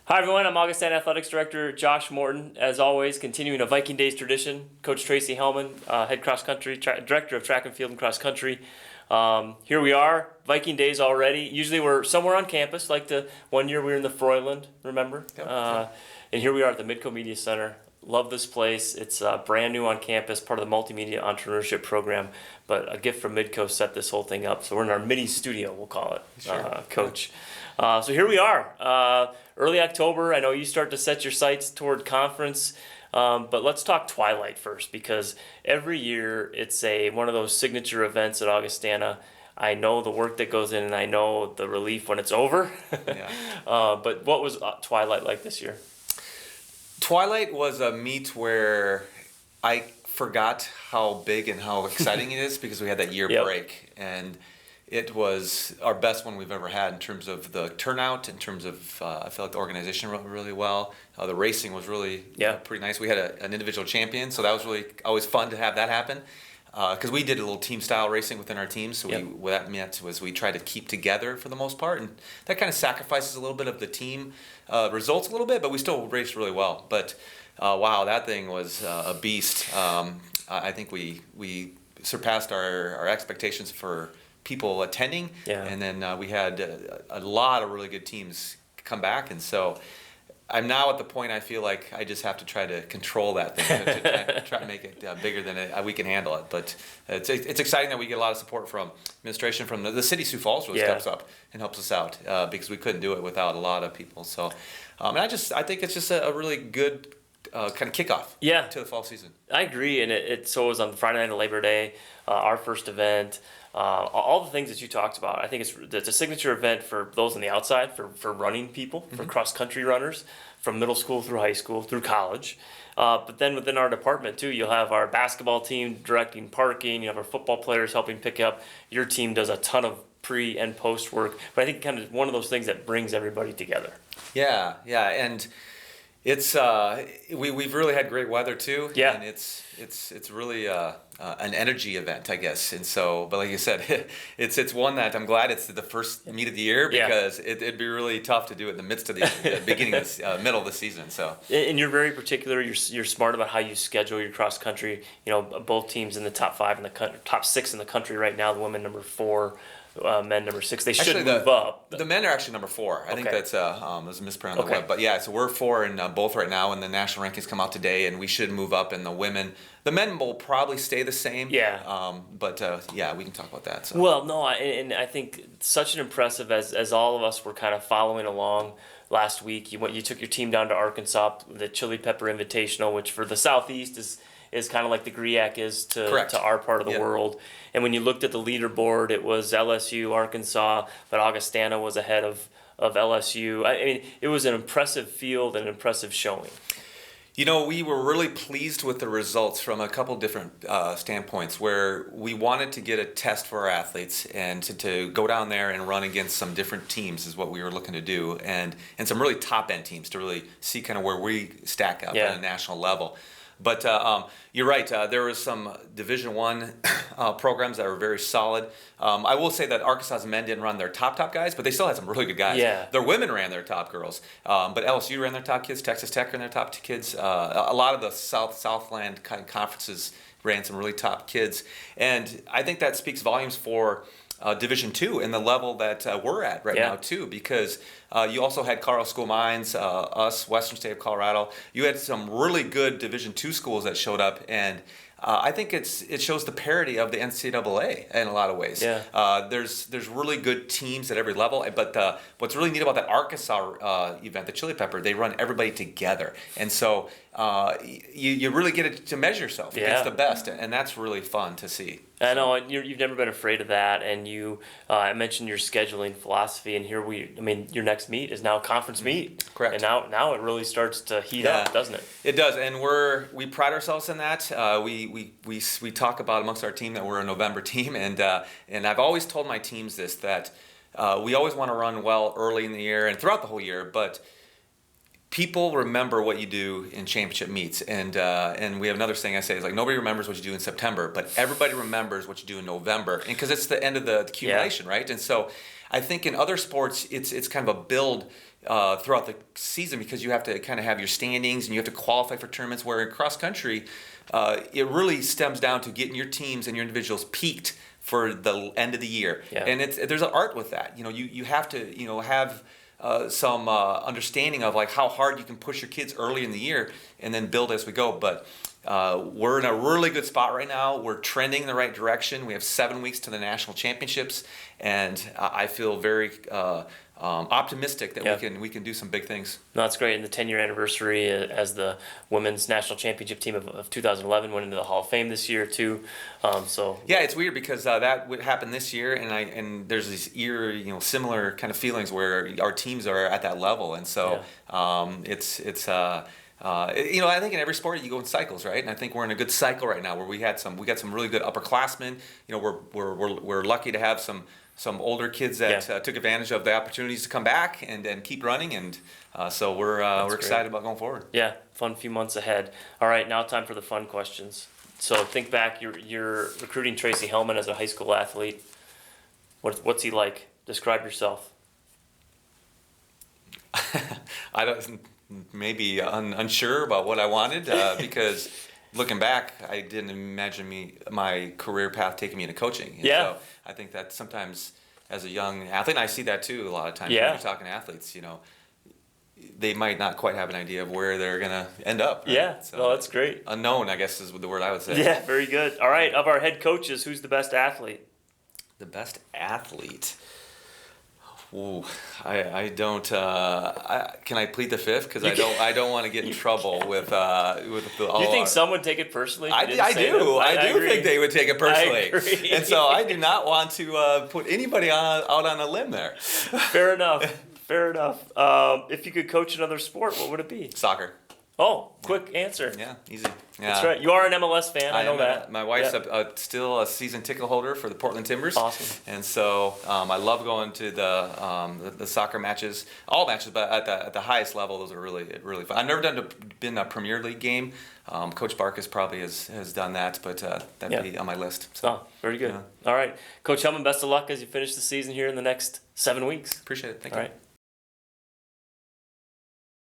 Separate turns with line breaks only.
Hi everyone, I'm Augustana Athletics Director Josh Morton. As always, continuing a Viking Days tradition, Coach Tracy Hellman, head cross country, director of track and field and cross country. Here we are, Viking Days already. Usually we're somewhere on campus, like the one year we were in the Froyland, remember?
Yep.
And here we are at the Midco Media Center. Love this place. It's brand new on campus, part of the multimedia entrepreneurship program. But a gift from Midco set this whole thing up. So we're in our mini studio, we'll call it,
Sure.
Coach. So here we are, early October. I know you start to set your sights toward conference, but let's talk Twilight first, because every year it's one of those signature events at Augustana. I know the work that goes in, and I know the relief when it's over.
Yeah.
But what was Twilight like this year?
Twilight was a meet where I forgot how big and how exciting it is because we had that year
Yep.
break, and it was our best one we've ever had in terms of the turnout, in terms of I feel like the organization went really well. The racing was really pretty nice. We had an individual champion, so that was really always fun to have that happen. Because we did a little team style racing within our team, so what that meant was we tried to keep together for the most part, and that kind of sacrifices a little bit of the team results a little bit, but we still raced really well. But wow, that thing was a beast. I think we surpassed our expectations for people attending, and then we had a lot of really good teams come back, and so I'm now at the point I feel like I just have to try to control that thing, to try to make it bigger than we can handle it. But it's exciting that we get a lot of support from administration, from the city. Sioux Falls really steps up and helps us out because we couldn't do it without a lot of people. So, and I think it's just a really good kind of kickoff to the fall season.
I agree, and so it was on Friday night of Labor Day, our first event. All the things that you talked about, I think it's a signature event for those on the outside, for running people, for cross-country runners, from middle school through high school, through college. But then within our department, too, you'll have our basketball team directing parking, you have our football players helping pick up. Your team does a ton of pre- and post-work. But I think kind of one of those things that brings everybody together.
Yeah, and it's we've really had great weather too, and it's really an energy event, I guess. And so, but like you said, it's one that I'm glad it's the first meet of the year because it'd be really tough to do it in the midst of the beginning of middle of the season. So,
and you're very particular. You're smart about how you schedule your cross country. You know, both teams in the top 5 in the top 6 in the country right now. The women number 4. Men number 6. They should move up.
The men are actually number 4. I think that's there's a misprint on the web, but yeah, so we're 4 in both right now, and the national rankings come out today, and we should move up. In the women, the men will probably stay the same. But we can talk about that. So.
Well, no, and I think such an impressive as all of us were kind of following along. Last week, you took your team down to Arkansas, the Chili Pepper Invitational, which for the Southeast is kind of like the GRIAC is to our part of the world. And when you looked at the leaderboard, it was LSU, Arkansas, but Augustana was ahead of LSU. I mean, it was an impressive field and an impressive showing.
You know, we were really pleased with the results from a couple different standpoints, where we wanted to get a test for our athletes and to go down there and run against some different teams is what we were looking to do, and some really top-end teams to really see kind of where we stack up at a national level. But you're right. There was some Division I programs that were very solid. I will say that Arkansas's men didn't run their top guys, but they still had some really good guys. Their women ran their top girls, but LSU ran their top kids. Texas Tech ran their top kids. A lot of the Southland kind of conferences ran some really top kids, and I think that speaks volumes for Division II and the level that we're at right now too, because you also had Colorado School Mines, us, Western State of Colorado. You had some really good Division II schools that showed up, and I think it shows the parity of the NCAA in a lot of ways. There's really good teams at every level, but what's really neat about that Arkansas event, the Chili Pepper, they run everybody together, and so you really get it to measure yourself against the best, and that's really fun to see.
I know, and you've never been afraid of that, and I mentioned your scheduling philosophy, and your next meet is now a conference meet.
Correct.
And now it really starts to heat up, doesn't it?
It does, and we pride ourselves in that. We talk about amongst our team that we're a November team, and I've always told my teams this, that we always want to run well early in the year and throughout the whole year, but people remember what you do in championship meets, and we have another thing I say is like nobody remembers what you do in September, but everybody remembers what you do in November, and because it's the end of the accumulation, right? And so I think in other sports it's kind of a build throughout the season because you have to kind of have your standings and you have to qualify for tournaments. Where in cross country, it really stems down to getting your teams and your individuals peaked for the end of the year.
Yeah.
And there's an art with that. You have to have some understanding of like how hard you can push your kids early in the year and then build as we go. But we're in a really good spot right now. We're trending in the right direction. We have 7 weeks to the national championships, and I feel very optimistic that we can do some big things.
No, that's great. And the 10-year anniversary as the women's national championship team of 2011 went into the Hall of Fame this year too.
Yeah, it's weird because that would happen this year, and there's these similar kind of feelings where our teams are at that level, and so it's. I think in every sport you go in cycles, right? And I think we're in a good cycle right now where we got some really good upperclassmen. We're lucky to have some older kids that took advantage of the opportunities to come back and keep running, and so we're excited about going forward.
Yeah, fun few months ahead. All right, now time for the fun questions. So think back, you're recruiting Tracy Hellman as a high school athlete. What's he like? Describe yourself.
I don't. Maybe unsure about what I wanted because looking back, I didn't imagine my career path taking me into coaching. And so I think that sometimes as a young athlete, and I see that too a lot of times when you're talking to athletes, they might not quite have an idea of where they're going to end up. Right?
Yeah, so that's great.
Unknown, I guess, is the word I would say.
Yeah, very good. All right, of our head coaches, who's the best athlete?
The best athlete? Ooh, I don't. Can I plead the fifth? Because I don't want to get in trouble with the.
Do you think some would take it personally?
I do. I do think they would take it personally.
I agree.
And so I do not want to put anybody out on a limb there.
Fair enough. Fair enough. If you could coach another sport, what would it be?
Soccer.
Oh, quick answer.
Yeah, easy. Yeah.
That's right. You are an MLS fan. I know that.
My wife's still a season ticket holder for the Portland Timbers.
Awesome.
And so I love going to the soccer matches, all matches, but at the highest level, those are really fun. I've never been a Premier League game. Coach Barkas probably has done that, but that'd be on my list. So,
oh, very good. All right. Coach Hellman, best of luck as you finish the season here in the next 7 weeks.
Appreciate it. Thank you.
All right.